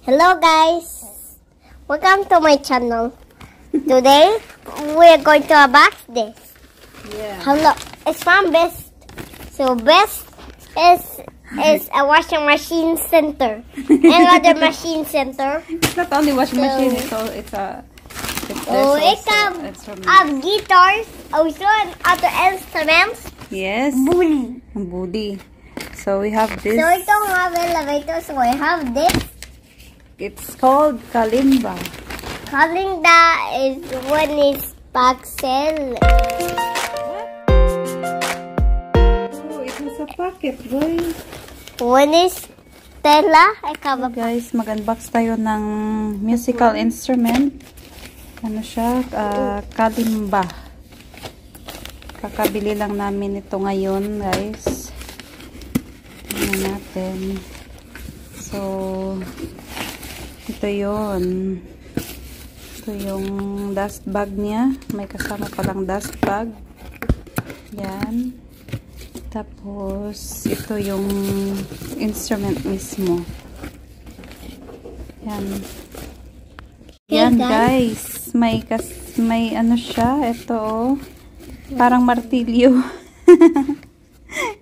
Hello guys, welcome to my channel. Today we're going to unbox this. Yeah. Hello, it's from Best. So Best is a washing machine center. Another machine center. It's not only washing machine, it's guitars, also and other instruments. Yes. Booty. So we have this. So we don't have elevator, so we have this. It's called Kalimba. Kalimba is when it's Paxel. Oh, it has a pocket, boy. When is Stella, So guys, mag-unbox tayo ng musical instrument. Ano siya? Kalimba. Kakabili lang namin ito ngayon, guys. Tingnan natin. So, ito yun. Ito yung dust bag niya. May kasama palang dust bag. Yan. Tapos, ito yung instrument mismo. Yan. Yan, guys. May ano siya. Ito, oh. Parang martilyo.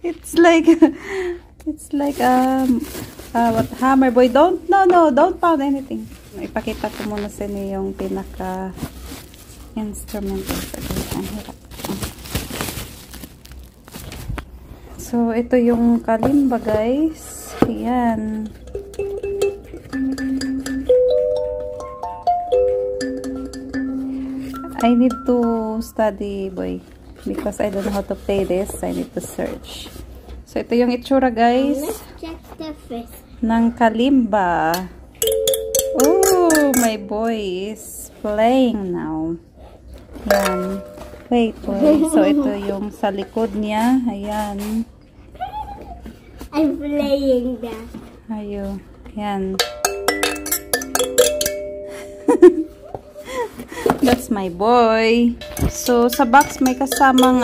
It's like what, hammer, boy. Don't pound anything. Ipakita ko muna sa inyo yung pinaka instrument. Ang hirap. So, ito yung kalimba, guys. Ayan. I need to study, boy. Because I don't know how to play this. I need to search. So, ito yung itsura, guys. Let's check the face. Ng kalimba. Oh, my boy is playing now. Ayan. Wait, boy. So, ito yung sa likod niya. Ayan. I'm playing that. Ayo. Ayan. That's my boy. So, sa box may kasamang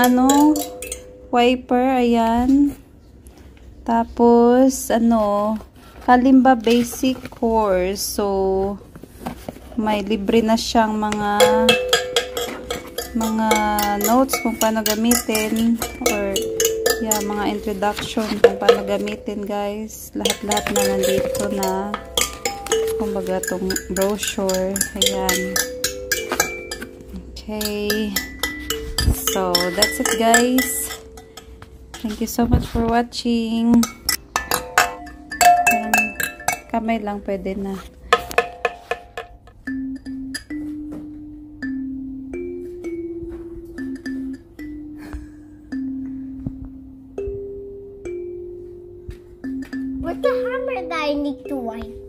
wiper. Ayan. Tapos, Kalimba basic course. So, may libre na siyang mga notes kung paano gamitin. Or, yeah, mga introduction kung paano gamitin, guys. Lahat-lahat na nandito na. Kumbaga, itong brochure. Ayan. Okay. So, that's it, guys. Thank you so much for watching. Kamay lang pwede na. What's the hammer that I need to wipe?